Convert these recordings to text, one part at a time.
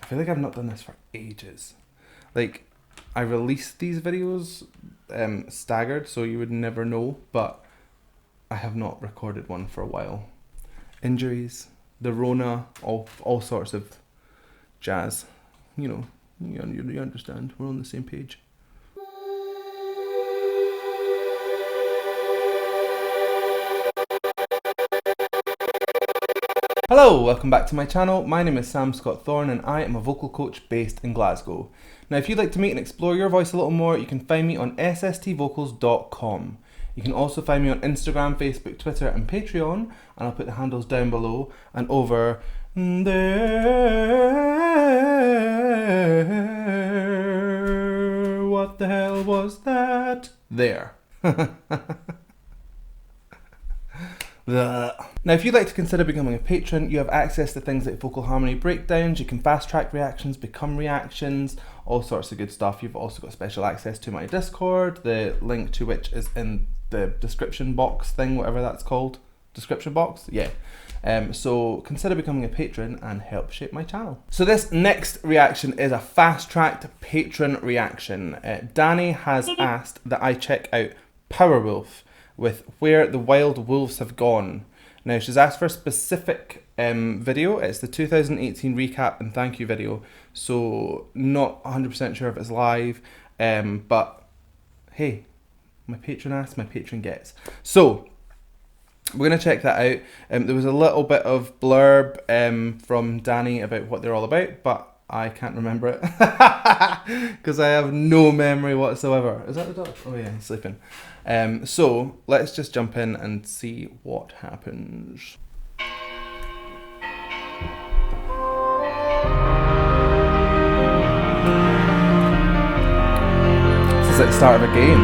feel like I've not done this for ages. Like, I released these videos staggered, so you would never know, but I have not recorded one for a while. Injuries, the Rona, all sorts of jazz. You know, you understand. We're on the same page. Hello, welcome back to my channel. My name is Sam Scott-Thorne and I am a vocal coach based in Glasgow. Now, if you'd like to meet and explore your voice a little more, you can find me on stvocals.com. You can also find me on Instagram, Facebook, Twitter and Patreon, and I'll put the handles down below and over there. What the hell was that? There. Now, if you'd like to consider becoming a patron, you have access to things like vocal harmony breakdowns, you can fast track reactions, become reactions, all sorts of good stuff. You've also got special access to my Discord, the link to which is in the description box thing, whatever that's called. Description box? Yeah. So consider becoming a patron and help shape my channel. So this next reaction is a fast-tracked patron reaction. Dani has asked that I check out POWERWOLF with Where the Wild Wolves Have Gone. Now, she's asked for a specific video. It's the 2018 recap and thank you video. So not 100% sure if it's live, but hey, my patron asks, my patron gets. So we're gonna check that out. There was a little bit of blurb from Dani about what they're all about, but I can't remember it because I have no memory whatsoever. Is that the dog? Oh yeah, he's sleeping. So let's just jump in and see what happens. This is like the start of a game.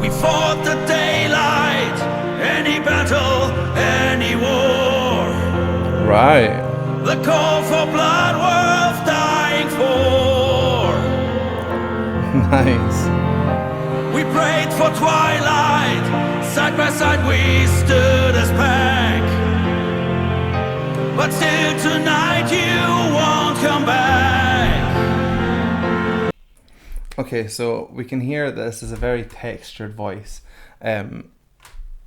We fought the daylight, any battle, any war. Right. The call for blood worth dying for. Nice. We prayed for twilight, side by side we stood as pack. But still tonight you won't come back. Okay, so we can hear that this is a very textured voice. I'm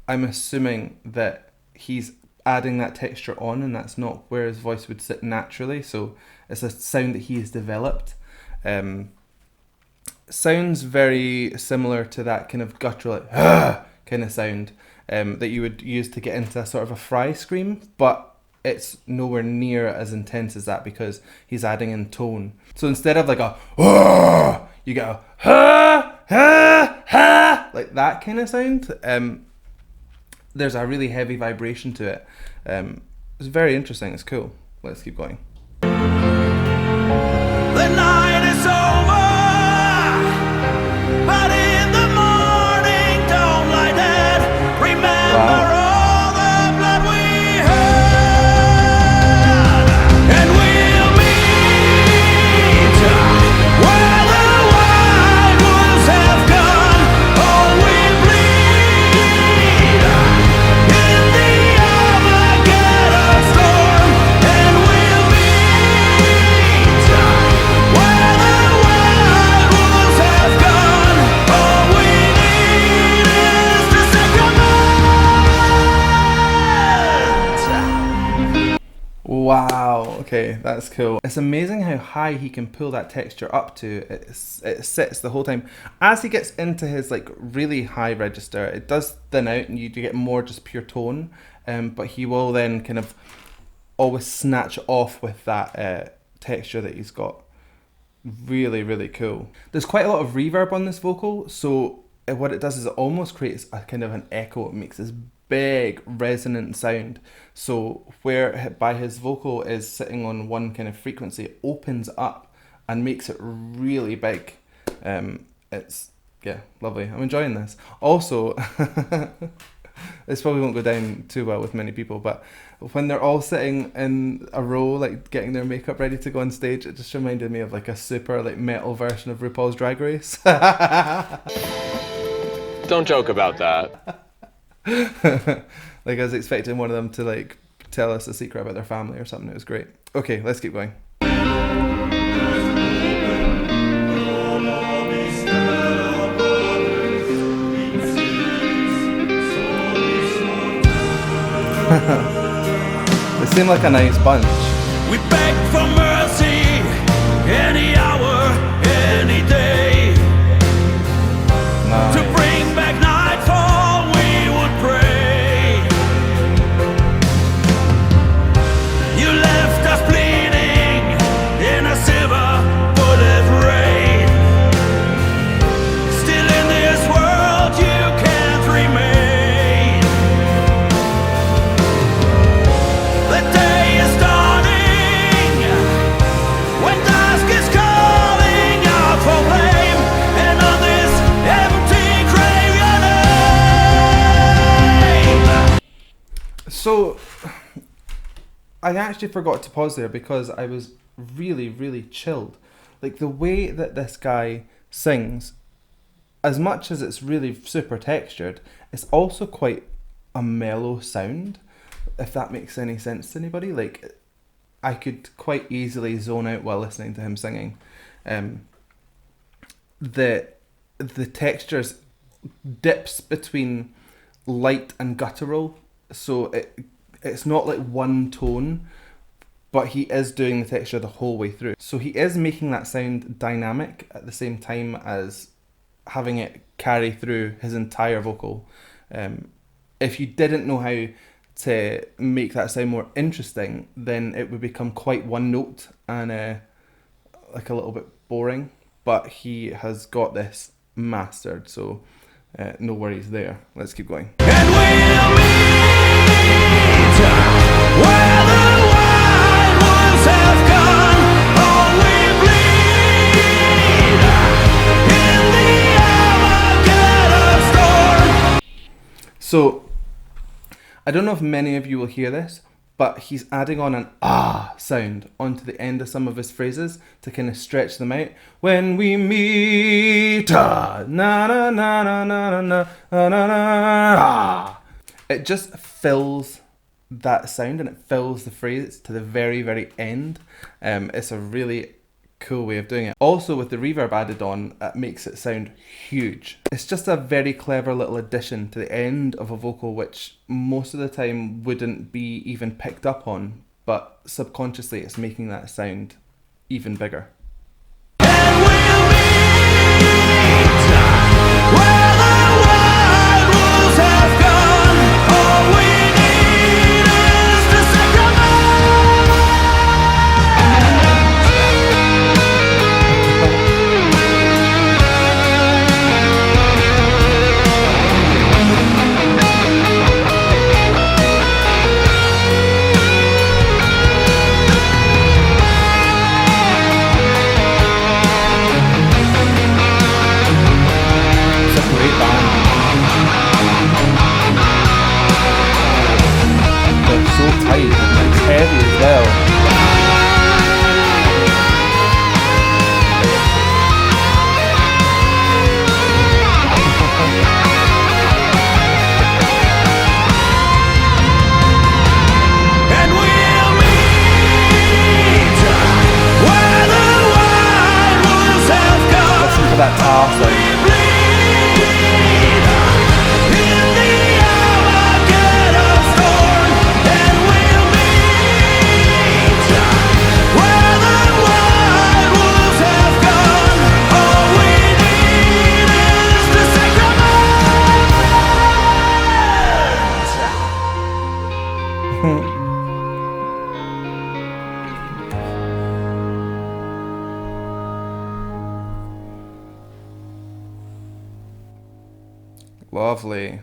assuming that he's adding that texture on and that's not where his voice would sit naturally, so it's a sound that he has developed. Sounds very similar to that kind of guttural like, kind of sound that you would use to get into a sort of a fry scream, but it's nowhere near as intense as that because he's adding in tone. So instead of like a you get a ha ha ha, like that kind of sound. There's a really heavy vibration to it. It's very interesting, it's cool. Let's keep going. The night is over, but in the morning don't lie dead. Remember all the blood we had, and we'll meet where the wild wolves have gone. Oh, we bleed in the Armageddon storm, and we'll meet where the wild wolves have gone. All we need is to say goodnight. Wow, okay, that's cool. It's amazing how high he can pull that texture up to. It sits the whole time. As he gets into his like really high register, it does thin out and you do get more just pure tone, but he will then kind of always snatch off with that texture that he's got. Really, really cool. There's quite a lot of reverb on this vocal, so what it does is it almost creates a kind of an echo. It makes this big resonant sound. So where by his vocal is sitting on one kind of frequency, it opens up and makes it really big. It's, yeah, lovely. I'm enjoying this. Also, this probably won't go down too well with many people, but when they're all sitting in a row, like getting their makeup ready to go on stage, it just reminded me of like a super like metal version of RuPaul's Drag Race. don't joke about that. Like I was expecting one of them to like tell us a secret about their family or something. It was great. Okay, let's keep going. They seem like a nice bunch. We beg for mercy any hour, any day. Nice. To bring back nightfall, we would pray. You left us bleeding in a silver bullet rain. Still in this world, you can't remain. The day is dawning when dusk is calling out for blame, and on this empty grave your name. So, I actually forgot to pause there because I was really, really chilled. Like the way that this guy sings, as much as it's really super textured, it's also quite a mellow sound, if that makes any sense to anybody. Like, I could quite easily zone out while listening to him singing. The textures dips between light and guttural, so it's not like one tone, but he is doing the texture the whole way through. So he is making that sound dynamic at the same time as having it carry through his entire vocal. If you didn't know how to make that sound more interesting, then it would become quite one note and like a little bit boring. But he has got this mastered, so no worries there. Let's keep going. And we'll meet where the wild wolves have gone. Oh, we bleed in the hour of storm. So, I don't know if many of you will hear this, but he's adding on an ah sound onto the end of some of his phrases to kind of stretch them out. When we meet, na na na na na na na na na na. It just fills that sound and it fills the phrase to the very, very end. It's a really cool way of doing it. Also, with the reverb added on, it makes it sound huge. It's just a very clever little addition to the end of a vocal, which most of the time wouldn't be even picked up on, but subconsciously it's making that sound even bigger. And we'll meet where the wild wolves have gone. All we need is the It's a great band. They're so tight and it's heavy as well. And we'll meet where the wild wolves have gone. Listen to that tar We sound. bleed in the hour of storm. And we'll meet where the wild wolves have gone. All we need is the sacrament. Lovely.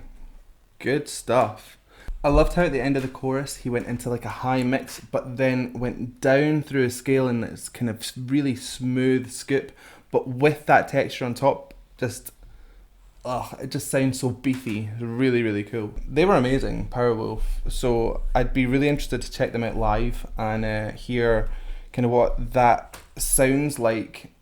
Good stuff. I loved how at the end of the chorus he went into like a high mix, but then went down through a scale in this kind of really smooth scoop, but with that texture on top, just it just sounds so beefy. Really, really cool. They were amazing, POWERWOLF. So I'd be really interested to check them out live and hear kind of what that sounds like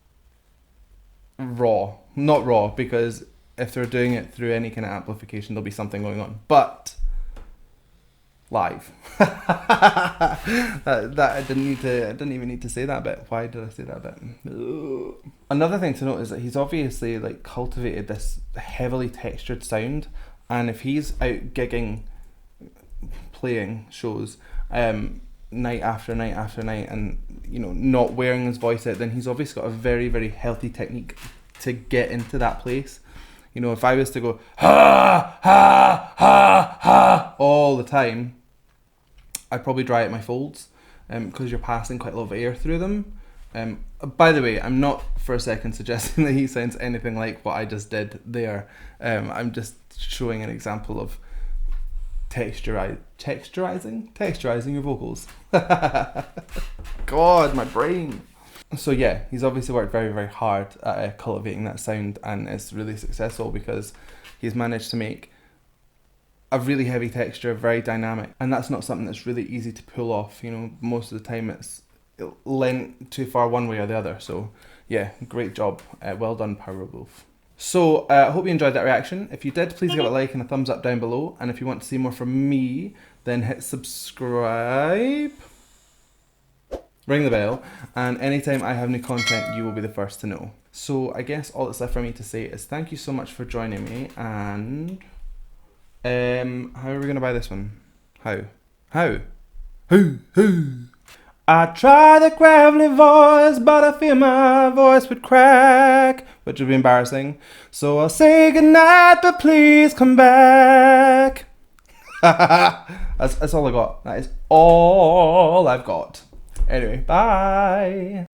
raw. Not raw, because if they're doing it through any kind of amplification, there'll be something going on. But live. that I didn't even need to say that bit. Why did I say that bit? Another thing to note is that he's obviously like cultivated this heavily textured sound, and if he's out gigging, playing shows night after night after night, and you know, not wearing his voice out, then he's obviously got a very, very healthy technique to get into that place. You know, if I was to go ha ha ha ha all the time, I'd probably dry out my folds, because you're passing quite a lot of air through them. By the way, I'm not for a second suggesting that he sounds anything like what I just did there. I'm just showing an example of texturizing your vocals. God, my brain. So yeah, he's obviously worked very, very hard at cultivating that sound, and it's really successful because he's managed to make a really heavy texture, very dynamic, and that's not something that's really easy to pull off. You know, most of the time it's lent too far one way or the other. So yeah, great job. Well done, POWERWOLF. So I hope you enjoyed that reaction. If you did, please give it a like and a thumbs up down below. And if you want to see more from me, then hit subscribe, ring the bell, and anytime I have new content, you will be the first to know. So I guess all that's left for me to say is thank you so much for joining me, and how are we going to buy this one? How? I try the gravelly voice, but I fear my voice would crack, which would be embarrassing. So I'll say goodnight, but please come back. That's all I got. That is all I've got. Anyway, bye.